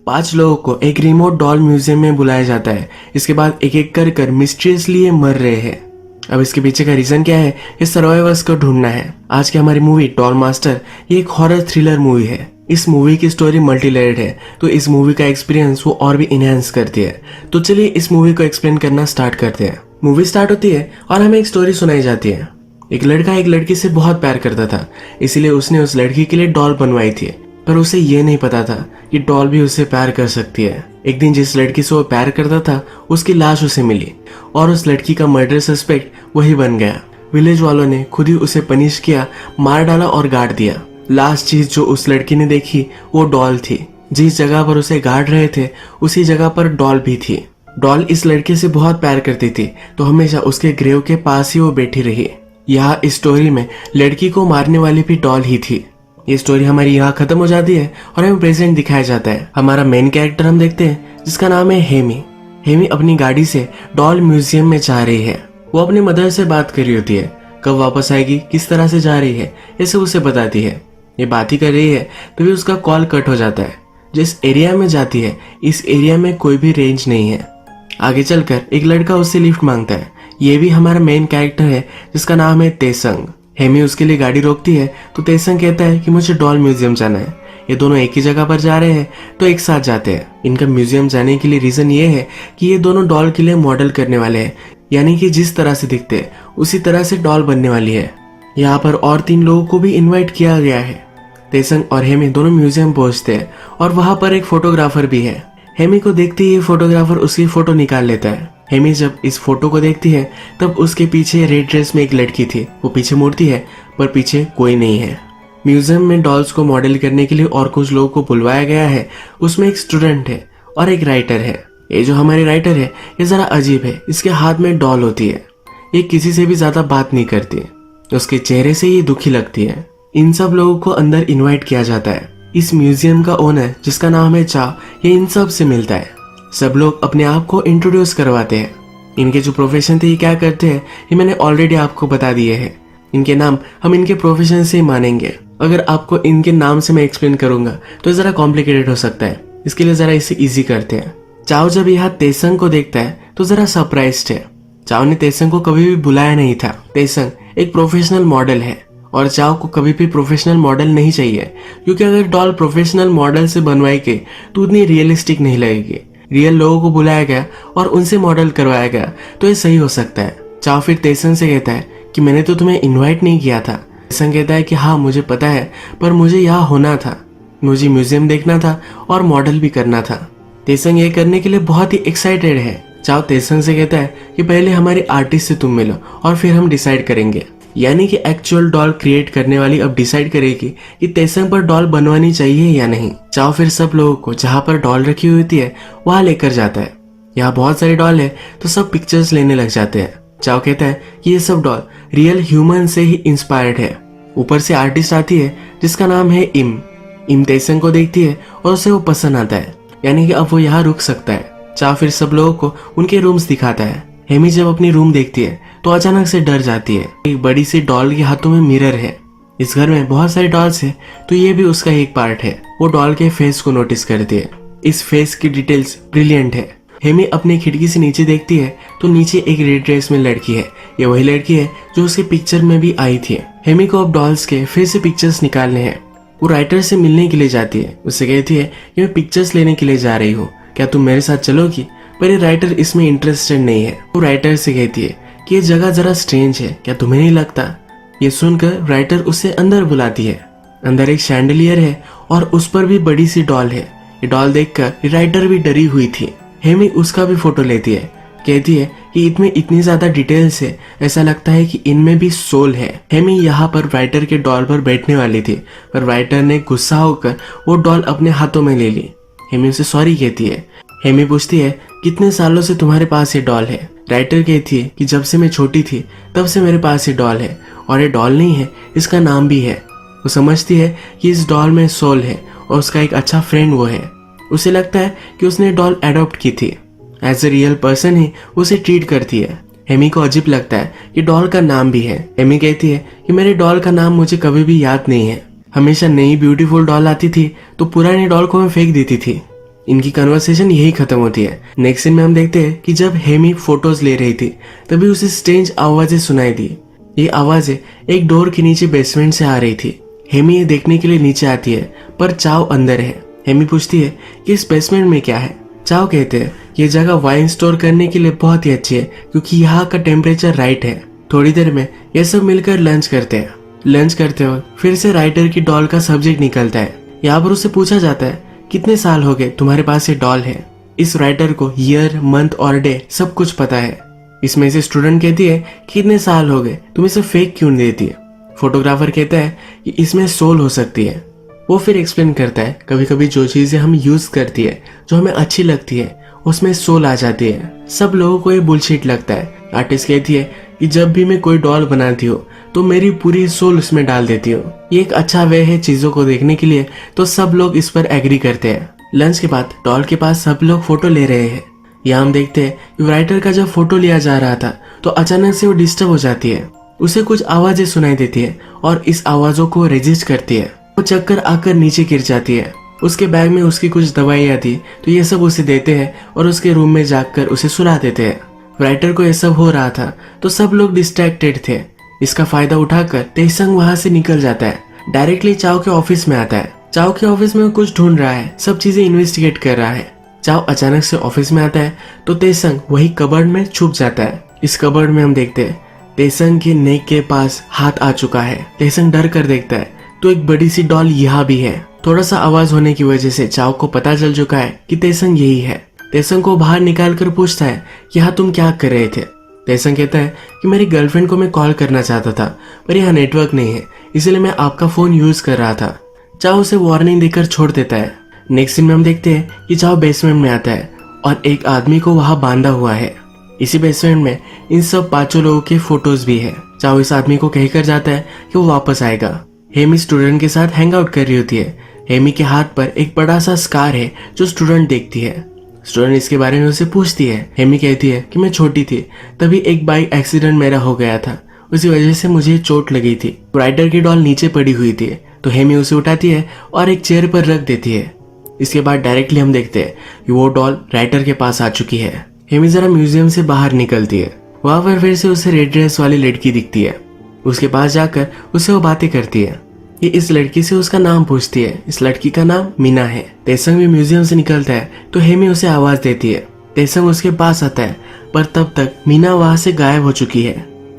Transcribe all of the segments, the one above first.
5 लोगों को एक रिमोट डॉल म्यूजियम में बुलाया जाता है। इसके बाद एक एक कर मिस्टीरियसली ये मर रहे हैं। अब इसके पीछे का रीजन क्या है, इस सर्वाइवर्स को ढूंढना है। आज की हमारी मूवी डॉल मास्टर ये एक हॉरर थ्रिलर मूवी है। इस मूवी की स्टोरी मल्टी लेयर्ड है, तो इस मूवी का एक्सपीरियंस वो और भी इनहेंस करती है। तो चलिए इस मूवी को एक्सप्लेन करना स्टार्ट करते हैं। मूवी स्टार्ट होती है और हमें एक स्टोरी सुनाई जाती है। एक लड़का एक लड़की से बहुत प्यार करता था, इसीलिए उसने उस लड़की के लिए डॉल बनवाई थी। पर उसे ये नहीं पता था कि डॉल भी उससे प्यार कर सकती है। एक दिन जिस लड़की से वो प्यार करता था उसकी लाश उसे मिली और उस लड़की का मर्डर सस्पेक्ट वही बन गया। विलेज वालों ने खुद ही उसे पनिश किया, मार डाला और गाड़ दिया। लास्ट चीज जो उस लड़की ने देखी वो डॉल थी। जिस जगह पर उसे गाड़ रहे थे उसी जगह पर डॉल भी थी। डॉल इस लड़के से बहुत प्यार करती थी, तो हमेशा उसके ग्रेव के पास ही वो बैठी रही। यहाँ इस स्टोरी में लड़की को मारने वाली भी डॉल ही थी। ये स्टोरी हमारी यहाँ खत्म हो जाती है और हमें प्रेजेंट दिखाया जाता है। हमारा मेन कैरेक्टर हम देखते हैं जिसका नाम है हेमी। हेमी अपनी गाड़ी से डॉल म्यूजियम में जा रही है। वो अपनी मदर से बात कर रही होती है, कब वापस आएगी, किस तरह से जा रही है, ये सब उसे बताती है। ये बात ही कर रही है तभी उसका कॉल कट हो जाता है। जिस एरिया में जाती है इस एरिया में कोई भी रेंज नहीं है। आगे चलकर एक लड़का उससे लिफ्ट मांगता है। ये भी हमारा मेन कैरेक्टर है जिसका नाम है तेसंग। हेमी उसके लिए गाड़ी रोकती है तो तेसंग कहता है कि मुझे डॉल म्यूजियम जाना है। ये दोनों एक ही जगह पर जा रहे हैं तो एक साथ जाते हैं। इनका म्यूजियम जाने के लिए रीजन ये है कि ये दोनों डॉल के लिए मॉडल करने वाले हैं, यानी कि जिस तरह से दिखते हैं उसी तरह से डॉल बनने वाली है। यहाँ पर और 3 लोगों को भी इन्वाइट किया गया है। तेसंग और हेमी दोनों म्यूजियम पहुंचते हैं और वहां पर एक फोटोग्राफर भी है। हेमी को देखते ही फोटोग्राफर उसकी फोटो निकाल लेता है। हेमी जब इस फोटो को देखती है तब उसके पीछे रेड ड्रेस में एक लड़की थी। वो पीछे मुड़ती है पर पीछे कोई नहीं है। म्यूजियम में डॉल्स को मॉडल करने के लिए और कुछ लोगों को बुलवाया गया है। उसमें एक स्टूडेंट है और एक राइटर है। ये जो हमारे राइटर है ये जरा अजीब है। इसके हाथ में डॉल होती है। ये किसी से भी ज्यादा बात नहीं करती। उसके चेहरे से ये दुखी लगती है। इन सब लोगों को अंदर इनवाइट किया जाता है। इस म्यूजियम का ओनर जिसका नाम है चाओ, ये इन सब से मिलता है। सब लोग अपने आप को इंट्रोड्यूस करवाते हैं। इनके जो प्रोफेशन थे ये क्या करते हैं ये मैंने ऑलरेडी आपको बता दिए हैं। इनके नाम हम इनके प्रोफेशन से ही मानेंगे। अगर आपको इनके नाम से मैं एक्सप्लेन करूंगा तो जरा कॉम्प्लिकेटेड हो सकता है, इसके लिए जरा इसे इजी करते हैं। चाओ जब यहाँ तेसंग को देखता है तो जरा सरप्राइज्ड है। चाओ ने तेसंग को कभी भी बुलाया नहीं था। तेसंग एक प्रोफेशनल मॉडल है और चाओ को कभी भी प्रोफेशनल मॉडल नहीं चाहिए, क्योंकि अगर डॉल प्रोफेशनल मॉडल से बनवाई गई तो उतनी रियलिस्टिक नहीं लगेगी। रियल लोगों को बुलाया गया और उनसे मॉडल करवाया गया तो ये सही हो सकता है। चाओ फिर तेसंग से कहता है कि मैंने तो तुम्हें इन्वाइट नहीं किया था। तेसंग कहता है कि हाँ मुझे पता है, पर मुझे यहाँ होना था, मुझे म्यूजियम देखना था और मॉडल भी करना था। तेसंग ये करने के लिए बहुत ही एक्साइटेड है। चाओ तेसंग से कहता है कि पहले हमारे आर्टिस्ट से तुम मिलो और फिर हम डिसाइड करेंगे। यानी कि एक्चुअल डॉल क्रिएट करने वाली अब डिसाइड करेगी कि तेसंग पर डॉल बनवानी चाहिए या नहीं। चाओ फिर सब लोगों को जहाँ पर डॉल रखी हुई होती है वहां लेकर जाता है। यहाँ बहुत सारी डॉल है तो सब पिक्चर्स लेने लग जाते हैं। चाओ कहता है कि ये सब डॉल रियल ह्यूमन से ही इंस्पायर्ड है। ऊपर से आर्टिस्ट आती है जिसका नाम है इम तेसंग को देखती है और उसे वो पसंद आता है, यानी कि अब वो यहाँ रुक सकता है। चाओ फिर सब लोगों को उनके रूम्स दिखाता है। हेमी जब अपनी रूम देखती है तो अचानक से डर जाती है। एक बड़ी सी डॉल के हाथों में मिरर है। इस घर में बहुत सारी डॉल्स है तो ये भी उसका एक पार्ट है। वो डॉल के फेस को नोटिस करती है। इस फेस की डिटेल्स ब्रिलियंट है। हेमी अपनी खिड़की से नीचे देखती है तो नीचे एक रेड ड्रेस में लड़की है। ये वही लड़की है जो उसके पिक्चर में भी आई थी। हेमी को अब डॉल्स के फिर से पिक्चर्स निकालने हैं। वो राइटर से मिलने के लिए जाती है। उससे कहती है कि मैं पिक्चर्स लेने के लिए जा रही हूँ, क्या तुम मेरे साथ चलोगी? पर ये राइटर इसमें इंटरेस्टेड नहीं है। वो राइटर से कहती है कि ये जगह जरा स्ट्रेंज है, क्या तुम्हें नहीं लगता? ये सुनकर राइटर उसे अंदर बुलाती है। अंदर एक शैंडलियर है और उस पर भी बड़ी सी डॉल है। ये डॉल देखकर राइटर भी डरी हुई थी। हेमी उसका भी फोटो लेती है। कहती है कि इसमें इतनी ज्यादा डिटेल्स है, ऐसा लगता है कि इनमें भी सोल है। हेमी यहाँ पर राइटर के डॉल पर बैठने वाली थी, पर राइटर ने गुस्सा होकर वो डॉल अपने हाथों में ले ली। हेमी उसे सॉरी कहती है। हेमी पूछती है कितने सालों से तुम्हारे पास ये डॉल है? राइटर कहती है कि जब से मैं छोटी थी तब से मेरे पास ये डॉल है, और ये डॉल नहीं है, इसका नाम भी है। वो समझती है कि इस डॉल में सोल है और उसका एक अच्छा फ्रेंड वो है। उसे लगता है कि उसने डॉल अडॉप्ट की थी, एज ए रियल पर्सन ही उसे ट्रीट करती है। हेमी को अजीब लगता है कि डॉल का नाम भी है। हेमी कहती है कि मेरे डॉल का नाम मुझे कभी भी याद नहीं है। हमेशा नई ब्यूटीफुल डॉल आती थी तो पुरानी डॉल को मैं फेंक देती थी। इनकी कन्वर्सेशन यही खत्म होती है। नेक्स्ट सीन में हम देखते हैं कि जब हेमी फोटोज ले रही थी तभी उसे स्ट्रेंज आवाजें सुनाई दी। ये आवाजें एक डोर के नीचे बेसमेंट से आ रही थी। हेमी ये देखने के लिए नीचे आती है पर चाव अंदर है। हेमी पूछती है कि इस बेसमेंट में क्या है। चाव कहते हैं ये जगह वाइन स्टोर करने के लिए बहुत ही अच्छी है क्योंकि यहाँ का टेम्परेचर राइट है। थोड़ी देर में ये सब मिलकर लंच करते हैं। लंच करते वक्त फिर से राइटर की डॉल का सब्जेक्ट निकलता है। यहाँ पर उससे पूछा जाता है कितने साल हो गए तुम्हारे पास ये डॉल है। इस राइटर को ईयर, मंथ और डे सब कुछ पता है। इसमें से स्टूडेंट कहती है कितने साल हो गए तुम इसे फेक क्यों देती है। फोटोग्राफर कहता है कि इसमें सोल हो सकती है। वो फिर एक्सप्लेन करता है कभी कभी जो चीजें हम यूज करती है जो हमें अच्छी लगती है उसमें सोल आ जाती है। सब लोगों को ये बुलशिट लगता है। आर्टिस्ट कहती है कि जब भी मैं कोई डॉल बनाती हूँ तो मेरी पूरी सोल उसमें डाल देती हूँ। ये एक अच्छा वे है चीजों को देखने के लिए, तो सब लोग इस पर एग्री करते हैं। लंच के बाद डॉल के पास सब लोग फोटो ले रहे हैं। यहाँ हम देखते हैं कि राइटर का जब फोटो लिया जा रहा था तो अचानक से वो डिस्टर्ब हो जाती है। उसे कुछ आवाजें सुनाई देती है और इस आवाजों को रजिस्ट करती है। वो चक्कर आकर नीचे गिर जाती है। उसके बैग में उसकी कुछ दवाइयाँ थी तो ये सब उसे देते हैं और उसके रूम में जाकर उसे सुला देते हैं। राइटर को यह सब हो रहा था तो सब लोग डिस्ट्रैक्टेड थे। इसका फायदा उठाकर तेसंग वहां से निकल जाता है। डायरेक्टली चाव के ऑफिस में आता है। चाव के ऑफिस में कुछ ढूंढ रहा है, सब चीजें इन्वेस्टिगेट कर रहा है। चाव अचानक से ऑफिस में आता है तो तेसंग वही कबर्ड में छुप जाता है। इस कबर्ड में हम देखते हैं तेसंग के नेक के पास हाथ आ चुका है। तेसंग डर कर देखता है तो एक बड़ी सी डॉल यहाँ भी है। थोड़ा सा आवाज होने की वजह से चाव को पता चल चुका है कि तेसंग यही है। तेसंग को बाहर निकाल कर पूछता है कि यहाँ तुम क्या कर रहे थे। तेसंग कहता है कि मेरी गर्लफ्रेंड को मैं कॉल करना चाहता था पर यहाँ नेटवर्क नहीं है इसलिए मैं आपका फोन यूज कर रहा था। चाव उसे वार्निंग देकर छोड़ देता है। नेक्स्ट सीन में हम देखते हैं कि चाव बेसमेंट में आता है और एक आदमी को वहां बांधा हुआ है। इसी बेसमेंट में इन सब 5 लोगों के फोटोज भी है। चाव इस आदमी को कहकर जाता है कि वो वापस आएगा। हेमी स्टूडेंट के साथ हैंग आउट कर रही होती है। हेमी के हाथ पर एक बड़ा सा स्कार है जो स्टूडेंट देखती है। स्टूडेंट इसके बारे में उसे पूछती है। हेमी कहती है कि मैं छोटी थी तभी एक बाइक एक्सीडेंट मेरा हो गया था, उसी वजह से मुझे चोट लगी थी। राइटर की डॉल नीचे पड़ी हुई थी तो हेमी उसे उठाती है और एक चेयर पर रख देती है। इसके बाद डायरेक्टली हम देखते हैं कि वो डॉल राइटर के पास आ चुकी है। हेमी जरा म्यूजियम से बाहर निकलती है। वहां पर फिर से उसे रेड ड्रेस वाली लड़की दिखती है। उसके पास जाकर उसे वो बातें करती है। ये इस लड़की से उसका नाम पूछती है। इस लड़की का नाम मीना है। तेसंग भी म्यूजियम से निकलता है तो हेमी उसे आवाज देती है। तेसंग उसके पास आता है पर तब तक मीना वहां से गायब हो चुकी है।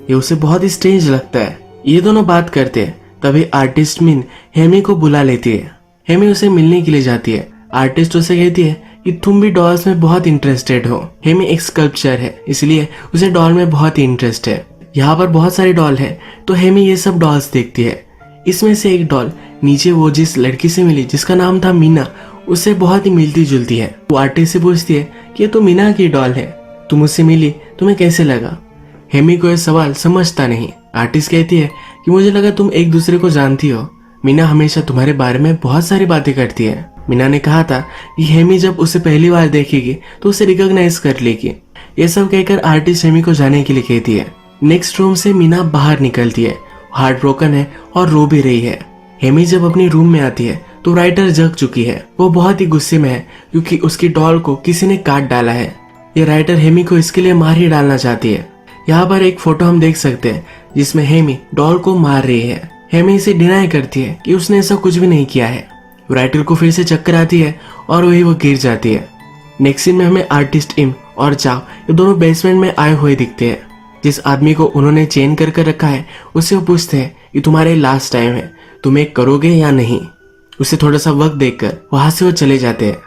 ये उसे बहुत ही स्ट्रेंज लगता है। ये दोनों बात करते हैं तभी आर्टिस्ट मिन हेमी को बुला लेती है। हेमी उसे मिलने के लिए जाती है। आर्टिस्ट उसे कहती है कि तुम भी डॉल्स में बहुत इंटरेस्टेड हो। हेमी एक स्कल्पचर है इसलिए उसे डॉल में बहुत ही इंटरेस्ट है। यहाँ पर बहुत सारी डॉल है तो हेमी ये सब डॉल्स देखती है। इसमें से एक डॉल नीचे वो जिस लड़की से मिली जिसका नाम था मीना, उससे बहुत ही मिलती जुलती है। वो आर्टिस्ट से पूछती है कि ये तो मीना की डॉल है, तुम उससे मिली, तुम्हें कैसे लगा। हेमी को यह सवाल समझता नहीं। आर्टिस्ट कहती है कि मुझे लगा तुम एक दूसरे को जानती हो। मीना हमेशा तुम्हारे बारे में बहुत सारी बातें करती है। मीना ने कहा था कि हेमी जब उसे पहली बार देखेगी तो उसे रिकॉग्नाइज कर लेगी। ये सब कहकर आर्टिस्ट हेमी को जाने के लिए कहती है। नेक्स्ट रूम से मीना बाहर निकलती है। हार्ट ब्रोकन है और रो भी रही है। हेमी जब अपनी रूम में आती है तो राइटर जग चुकी है। वो बहुत ही गुस्से में है क्योंकि उसकी डॉल को किसी ने काट डाला है। ये राइटर हेमी को इसके लिए मार ही डालना चाहती है। यहाँ पर एक फोटो हम देख सकते हैं जिसमें हेमी डॉल को मार रही है। हेमी इसे डिनाई करती है कि उसने ऐसा कुछ भी नहीं किया है। राइटर को फिर से चक्कर आती है और वही वो गिर जाती है। नेक्स्ट सीन में हमें आर्टिस्ट इम और चाव ये दोनों बेसमेंट में आए हुए दिखते हैं। जिस आदमी को उन्होंने चेन कर रखा है उससे वो पूछते हैं कि तुम्हारे लास्ट टाइम है, तुम एक करोगे या नहीं। उसे थोड़ा सा वक्त देकर वहां से वो चले जाते हैं।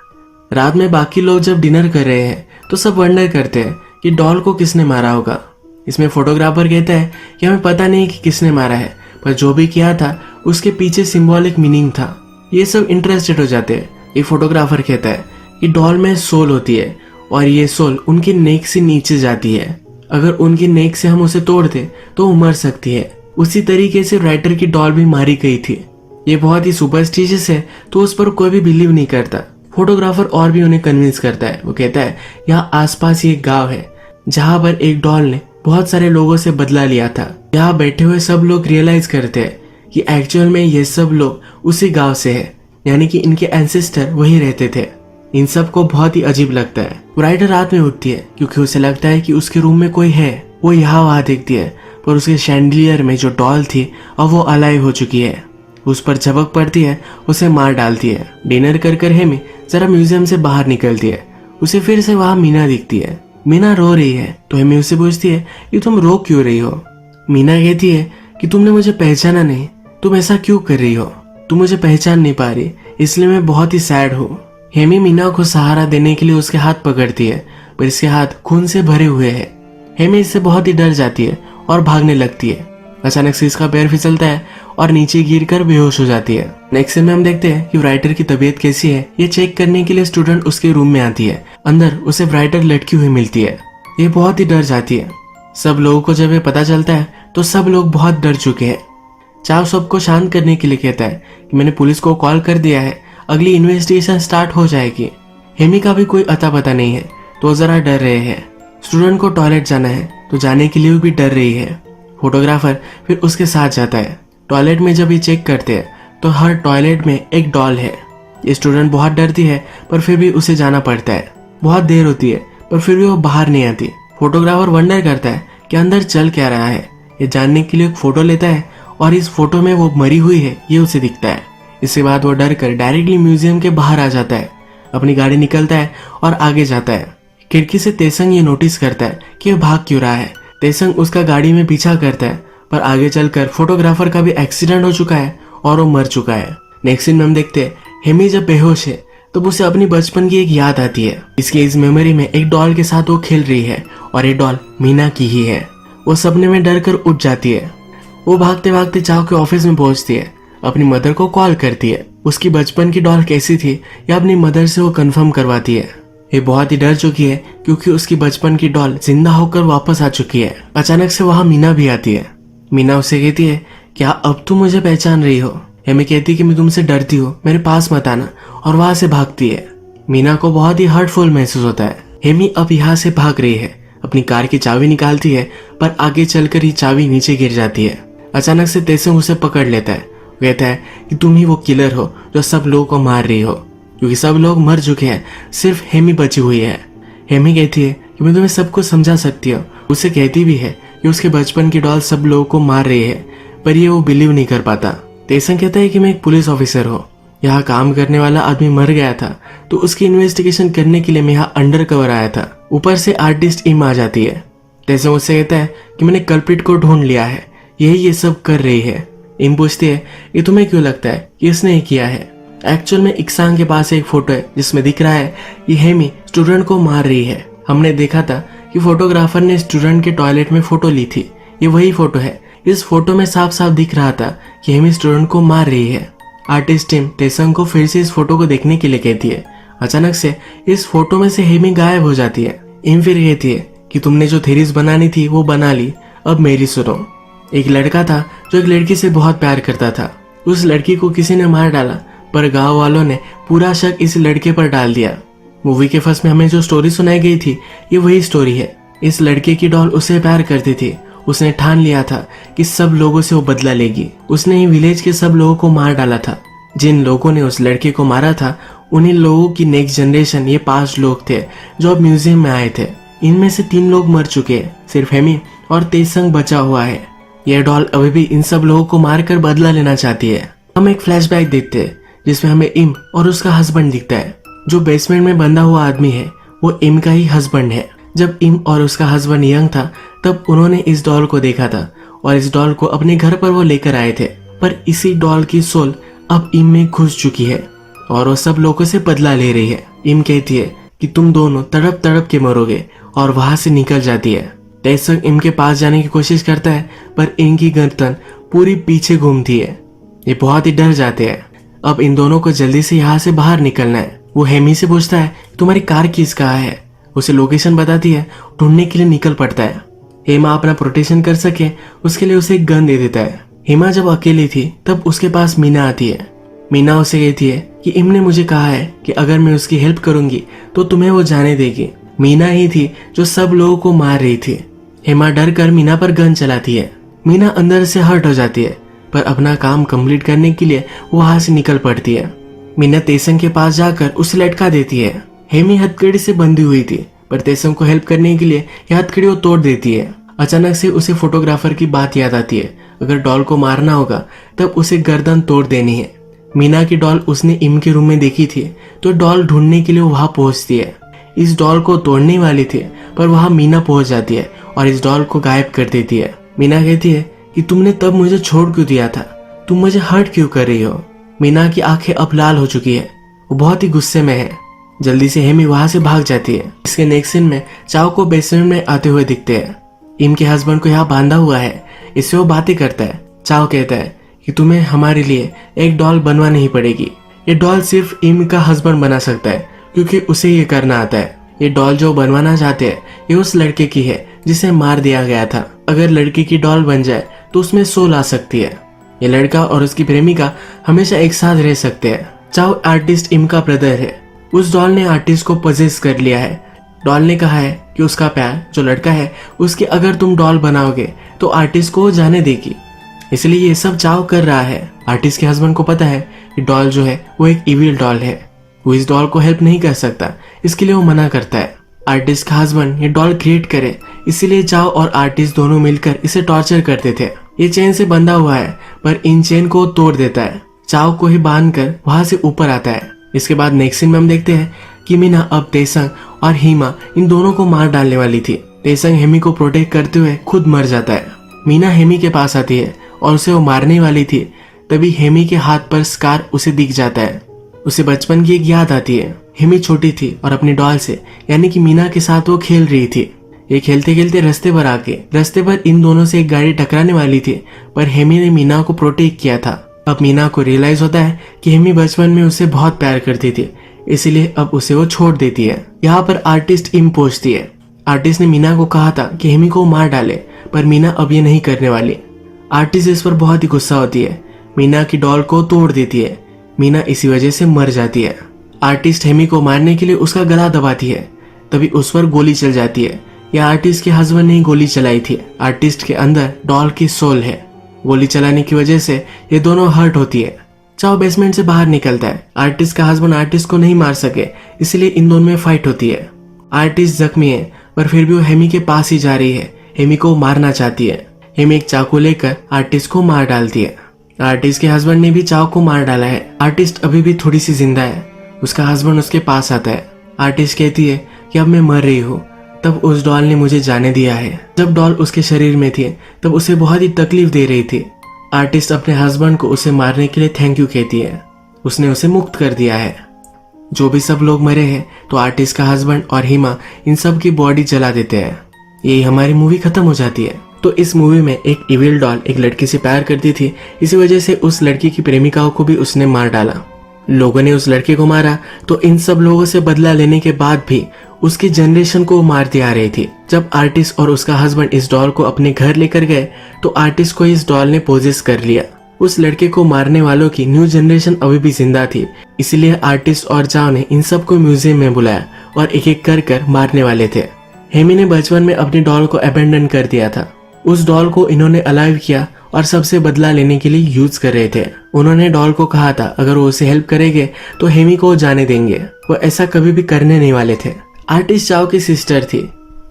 रात में बाकी लोग जब डिनर कर रहे हैं तो सब वंडर करते हैं कि डॉल को किसने मारा होगा। इसमें फोटोग्राफर कहता है कि हमें पता नहीं कि किसने मारा है, पर जो भी किया था उसके पीछे सिंबॉलिक मीनिंग था। ये सब इंटरेस्टेड हो जाते हैं। ये फोटोग्राफर कहता है कि डॉल में सोल होती है और ये सोल उनकी नेक से नीचे जाती है। अगर उनकी नेक से हम उसे तोड़ दें तो वो मर सकती है। उसी तरीके से राइटर की डॉल भी मारी गई थी। ये बहुत ही सुपरस्टिशियस है तो उस पर कोई भी बिलीव नहीं करता। फोटोग्राफर और भी उन्हें कन्विंस करता है। वो कहता है यहाँ आसपास ये गांव है जहाँ पर एक डॉल ने बहुत सारे लोगों से बदला लिया था। यहाँ बैठे हुए सब लोग रियलाइज करते हैं कि एक्चुअल में ये सब लोग उसी गांव से है, यानी कि इनके एंसेस्टर वही रहते थे। इन सब को बहुत ही अजीब लगता है। राइटर रात में उठती है क्योंकि उसे लगता है कि उसके रूम में कोई है। वो यहाँ वहाँ देखती है पर उसके शैंडलियर में जो डॉल थी अब वो अलाइव हो चुकी है। उस पर झपक पड़ती है, उसे मार डालती है। डिनर कर हेमी जरा म्यूजियम से बाहर निकलती है। उसे फिर से वहां मीना दिखती है। मीना रो रही है तो हेमी उससे पूछती है कि तुम रो क्यों रही हो। मीना कहती है कि तुमने मुझे पहचाना नहीं, तुम ऐसा क्यों कर रही हो, तुम मुझे पहचान नहीं पा रही, इसलिए मैं बहुत ही सैड हूँ। हेमी मीना को सहारा देने के लिए उसके हाथ पकड़ती है पर इसके हाथ खून से भरे हुए हैं। हेमी इससे बहुत ही डर जाती है और भागने लगती है। अचानक से इसका पैर फिसलता है और नीचे गिरकर बेहोश हो जाती है। नेक्स्ट सीन में हम देखते हैं कि राइटर की तबीयत कैसी है ये चेक करने के लिए स्टूडेंट उसके रूम में आती है। अंदर उसे राइटर लटकी हुई मिलती है। ये बहुत ही डर जाती है। सब लोगों को जब ये पता चलता है तो सब लोग बहुत डर चुके हैं। चाव सबको शांत करने के लिए कहता है कि मैंने पुलिस को कॉल कर दिया है, अगली इन्वेस्टिगेशन स्टार्ट हो जाएगी। हेमी का भी कोई अता पता नहीं है तो जरा डर रहे हैं। स्टूडेंट को टॉयलेट जाना है तो जाने के लिए भी डर रही है। फोटोग्राफर फिर उसके साथ जाता है। टॉयलेट में जब ये चेक करते हैं तो हर टॉयलेट में एक डॉल है। ये स्टूडेंट बहुत डरती है पर फिर भी उसे जाना पड़ता है। बहुत देर होती है पर फिर भी वो बाहर नहीं आती। फोटोग्राफर वंडर करता है कि अंदर चल क्या रहा है। ये जानने के लिए एक फोटो लेता है और इस फोटो में वो मरी हुई है ये उसे दिखता है। इसके बाद वो डर कर डायरेक्टली म्यूजियम के बाहर आ जाता है। अपनी गाड़ी निकलता है और आगे जाता है। खिड़की से तेसंग ये नोटिस करता है कि वह भाग क्यों रहा है। तेसंग उसका गाड़ी में पीछा करता है पर आगे चलकर फोटोग्राफर का भी एक्सीडेंट हो चुका है और वो मर चुका है। नेक्स्ट सीन में हम देखते हैं हेमी जब बेहोश है तब उसे अपनी बचपन की एक याद आती है। इसकी इस मेमोरी में एक डॉल के साथ वो खेल रही है और ये डॉल मीना की ही है। वो सपने में डर कर उठ जाती है। वो भागते भागते चाव के ऑफिस में पहुंचती है। अपनी मदर को कॉल करती है। उसकी बचपन की डॉल कैसी थी या अपनी मदर से वो कंफर्म करवाती है। ये बहुत ही डर चुकी है क्योंकि उसकी बचपन की डॉल जिंदा होकर वापस आ चुकी है। अचानक से वहां मीना भी आती है। मीना उसे कहती है क्या अब तुम मुझे पहचान रही हो। हेमी कहती है कि मैं तुमसे डरती हूँ, मेरे पास मत आना, और वहां से भागती है। मीना को बहुत ही हर्टफुल महसूस होता है। हेमी अब यहाँ से भाग रही है। अपनी कार की चाबी निकालती है पर आगे चलकर ही चाबी नीचे गिर जाती है। अचानक से तेसंग उसे पकड़ लेता है। कहता है कि तुम ही वो किलर हो जो सब लोगों को मार रही हो, क्योंकि सब लोग मर चुके हैं, सिर्फ हेमी बची हुई है। हेमी कहती है कि मैं तुम्हें सब कुछ समझा सकती हूँ। उसे कहती भी है कि उसके बचपन की डॉल सब लोगों को मार रही है पर ये वो बिलीव नहीं कर पाता। तेसंग कहता है कि मैं एक पुलिस ऑफिसर हूँ, यहाँ काम करने वाला आदमी मर गया था तो उसकी इन्वेस्टिगेशन करने के लिए मैं यहाँ अंडर कवर आया था। ऊपर से आर्टिस्ट इम आ जाती है। तेसंग उससे कहता है कि मैंने कल्प्रिट को ढूंढ लिया है, यही ये सब कर रही है। इम पूछती है ये तुम्हें क्यों लगता है कि इसने ही किया है। एक्चुअल में इक्सांग के पास एक फोटो है जिसमें दिख रहा है कि हेमी स्टूडेंट को मार रही है। हमने देखा था कि फोटोग्राफर ने स्टूडेंट के टॉयलेट में फोटो ली थी, ये वही फोटो है। इस फोटो में साफ साफ दिख रहा था कि हेमी स्टूडेंट को मार रही है। आर्टिस्ट टीम तेसंग को फिर से इस फोटो को देखने के लिए कहती है। अचानक से इस फोटो में से हेमी गायब हो जाती है। इम फिर कहती है कि तुमने जो थेरीज बनानी थी वो बना ली, अब मेरी सुनो। एक लड़का था जो एक लड़की से बहुत प्यार करता था। उस लड़की को किसी ने मार डाला पर गांव वालों ने पूरा शक इस लड़के पर डाल दिया। मूवी के फर्स्ट में हमें जो स्टोरी सुनाई गई थी ये वही स्टोरी है। इस लड़के की डॉल उसे प्यार करती थी। उसने ठान लिया था कि सब लोगों से वो बदला लेगी। उसने ही विलेज के सब लोगों को मार डाला था। जिन लोगों ने उस लड़के को मारा था उन्हीं लोगों की नेक्स्ट जनरेशन ये 5 लोग थे जो अब म्यूजियम में आए थे। इनमें से 3 लोग मर चुके हैं, सिर्फ हेमी और तेसंग बचा हुआ है। यह डॉल अभी भी इन सब लोगों को मारकर बदला लेना चाहती है। हम एक फ्लैशबैक देखते हैं जिसमें हमें इम और उसका हस्बैंड दिखता है। जो बेसमेंट में बंधा हुआ आदमी है वो इम का ही हस्बैंड है। जब इम और उसका हस्बैंड यंग था तब उन्होंने इस डॉल को देखा था और इस डॉल को अपने घर पर वो लेकर आए थे। पर इसी डॉल की सोल अब इम में घुस चुकी है और वो सब लोगों से बदला ले रही है। इम कहती है कि तुम दोनों तड़प तड़प के मरोगे और वहां से निकल जाती है। तेसंग इम के पास जाने की कोशिश करता है पर इनकी गर्दन पूरी पीछे घूमती है। ये बहुत ही डर जाते हैं। अब इन दोनों को जल्दी से यहाँ से बाहर निकलना है। वो हेमी से पूछता है तुम्हारी कार किस कहाँ है। उसे लोकेशन बताती है, ढूंढने के लिए निकल पड़ता है। हेमा अपना प्रोटेक्शन कर सके उसके लिए उसे एक गन दे देता है। हेमा जब अकेली थी तब उसके पास मीना आती है। मीना उसे कहती है कि इम ने मुझे कहा है कि अगर मैं उसकी हेल्प करूंगी तो तुम्हें वो जाने देगी। मीना ही थी जो सब लोगों को मार रही थी। हेमा डर कर मीना पर गन चलाती है। मीना अंदर से हर्ट हो जाती है पर अपना काम कंप्लीट करने के लिए वो वहां से निकल पड़ती है। मीना तेसंग के पास जाकर उसे लटका देती है। हेमी हथकड़ी से बंधी हुई थी, पर तेसंग को हेल्प करने के लिए यह हथकड़ी वो तोड़ देती है। अचानक से उसे फोटोग्राफर की बात याद आती है, अगर डॉल को मारना होगा तब उसे गर्दन तोड़ देनी है। मीना की डॉल उसने इम के रूम में देखी थी, तो डॉल ढूंढने के लिए वहां पहुंचती है। इस डॉल को तोड़ने वाली थी, पर वहां मीना पहुंच जाती है और इस डॉल को गायब कर देती है। मीना कहती है कि तुमने तब मुझे छोड़ क्यों दिया था, तुम मुझे हर्ट क्यों कर रही हो। मीना की आंखें अब लाल हो चुकी है, वो बहुत ही गुस्से में है। जल्दी से हेमी वहां से भाग जाती है। इसके नेक्स्ट सीन में चाओ को बेसमेंट में आते हुए दिखते हैं। इम के हस्बैंड को यहाँ बांधा हुआ है, इससे वो बातें करता है। चाओ कहता है कि तुम्हें हमारे लिए एक डॉल बनवानी ही पड़ेगी। ये डॉल सिर्फ इम का हस्बैंड बना सकता है, क्योंकि उसे ये करना आता है। ये डॉल जो बनवाना चाहते हैं ये उस लड़के की है जिसे मार दिया गया था। अगर लड़के की डॉल बन जाए तो उसमें सोल आ सकती है। ये लड़का और उसकी प्रेमिका हमेशा एक साथ रह सकते हैं। चाओ आर्टिस्ट इम का ब्रदर है। उस डॉल ने आर्टिस्ट को पजेस कर लिया है। डॉल ने कहा है कि उसका प्यार जो लड़का है उसकी अगर तुम डॉल बनाओगे तो आर्टिस्ट को जाने देगी, इसलिए ये सब चाओ कर रहा है। आर्टिस्ट के हस्बैंड को पता है कि डॉल जो है वो एक इविल डॉल है, वो इस डॉल को हेल्प नहीं कर सकता, इसके लिए वो मना करता है। आर्टिस्ट का हस्बैंड ये डॉल क्रिएट करे, इसीलिए चाओ और आर्टिस्ट दोनों मिलकर इसे टॉर्चर करते थे। ये चेन से बंधा हुआ है, पर इन चेन को तोड़ देता है। चाओ को ही बांधकर वहां से ऊपर आता है। इसके बाद नेक्स्ट सीन में हम देखते हैं कि मीना अब तेसंग और हीमा इन दोनों को मार डालने वाली थी। तेसंग हेमी को प्रोटेक्ट करते हुए खुद मर जाता है। मीना हेमी के पास आती है और उसे वो मारने वाली थी, तभी हेमी के हाथ पर स्कार उसे दिख जाता है। उसे बचपन की एक याद आती है। हेमी छोटी थी और अपनी डॉल से यानी कि मीना के साथ वो खेल रही थी। ये खेलते खेलते रास्ते पर इन दोनों से एक गाड़ी टकराने वाली थी, पर हेमी ने मीना को प्रोटेक्ट किया था। अब मीना को रियलाइज होता है कि हेमी बचपन में उसे बहुत प्यार करती थी, इसलिए अब उसे वो छोड़ देती है। यहाँ पर आर्टिस्ट इम पहुंचती है। आर्टिस्ट ने मीना को कहा था कि हेमी को मार डाले, पर मीना अब ये नहीं करने वाली। आर्टिस्ट इस पर बहुत ही गुस्सा होती है, मीना की डॉल को तोड़ देती है। मीना इसी वजह से मर जाती है। आर्टिस्ट हेमी को मारने के लिए उसका गला दबाती है, तभी उस पर गोली चल जाती है। यह आर्टिस्ट के हस्बैंड ने गोली चलाई थी। आर्टिस्ट के अंदर डॉल की सोल है। गोली चलाने की वजह से ये दोनों हर्ट होती है। चाओ बेसमेंट से बाहर निकलता है। आर्टिस्ट का हस्बैंड आर्टिस्ट को नहीं मार सके, इसलिए इन दोनों में फाइट होती है। आर्टिस्ट जख्मी है, पर फिर भी वो हेमी के पास ही जा रही है। हेमी को मारना चाहती है। हेमी एक चाकू लेकर आर्टिस्ट को मार डालती है। आर्टिस्ट के हस्बैंड ने भी चाओ को मार डाला है। आर्टिस्ट अभी भी थोड़ी सी जिंदा है। उसका हस्बैंड उसके पास आता है। आर्टिस्ट कहती है कि अब मैं मर रही हूँ, तब उस डॉल ने मुझे जाने दिया है। जब डॉल उसके शरीर में थी तब उसे बहुत ही तकलीफ दे रही थी। आर्टिस्ट अपने हस्बैंड को उसे मारने के लिए थैंक यू कहती है। उसने उसे मुक्त कर दिया है। जो भी सब लोग मरे हैं तो आर्टिस्ट का हस्बैंड और हीमा इन सब की बॉडी जला देते हैं। यही हमारी मूवी खत्म हो जाती है। तो इस मूवी में एक इविल डॉल एक लड़की से प्यार करती थी, इसी वजह से उस लड़की की प्रेमिकाओं को भी उसने मार डाला। लोगों ने उस लड़के को मारा तो इन सब लोगों से बदला लेने के बाद भी उसकी जनरेशन को मारती आ रही थी। जब आर्टिस्ट और उसका हस्बैंड इस डॉल को अपने घर लेकर गए तो आर्टिस्ट को इस डॉल ने पोजेस कर लिया। उस लड़के को मारने वालों की न्यू जनरेशन अभी भी जिंदा थी, इसलिए आर्टिस्ट और चाओ ने इन सबको म्यूजियम में बुलाया और एक एक कर मारने वाले थे। हेमी ने बचपन में अपनी डॉल को अबेंडन कर दिया था। उस डॉल को इन्होंने अलाइव किया और सबसे बदला लेने के लिए यूज कर रहे थे। उन्होंने डॉल को कहा था अगर वो उसे हेल्प करेंगे तो हेमी को जाने देंगे। वो ऐसा कभी भी करने नहीं वाले थे। आर्टिस्ट चाओ की सिस्टर थी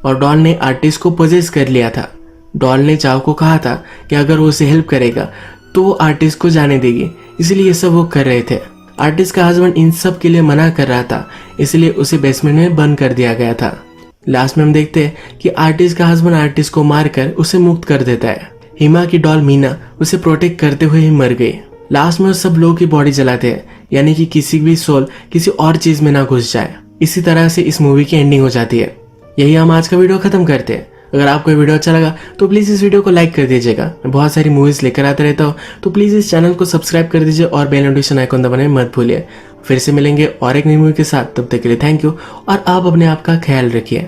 और डॉल ने आर्टिस्ट को पोजेस कर लिया था। डॉल ने चाओ को कहा था कि अगर वो उसे हेल्प करेगा तो वो आर्टिस्ट को जाने देगी, इसलिए ये सब वो कर रहे थे। आर्टिस्ट का हस्बैंड इन सब के लिए मना कर रहा था, इसलिए उसे बेसमेंट में बंद कर दिया गया था। लास्ट में हम देखते हैं कि आर्टिस्ट का हस्बैंड आर्टिस्ट को मारकर उसे मुक्त कर देता है। हिमा की डॉल मीना उसे प्रोटेक्ट करते हुए ही मर गई। लास्ट में वो सब लोगों की बॉडी जलाते हैं, यानी कि किसी भी सोल किसी और चीज में ना घुस जाए। इसी तरह से इस मूवी की एंडिंग हो जाती है। यही हम आज का वीडियो खत्म करते हैं। अगर आपको ये वीडियो अच्छा लगा तो प्लीज इस वीडियो को लाइक कर दीजिएगा। मैं बहुत सारी मूवीज लेकर आता रहता हूँ, तो प्लीज इस चैनल को सब्सक्राइब कर दीजिए और बेल नोटिफिकेशन आइकन दबाना मत भूलिए। फिर से मिलेंगे और एक नई मूवी के साथ, तब तक के लिए थैंक यू और आप अपने आप का ख्याल रखिए।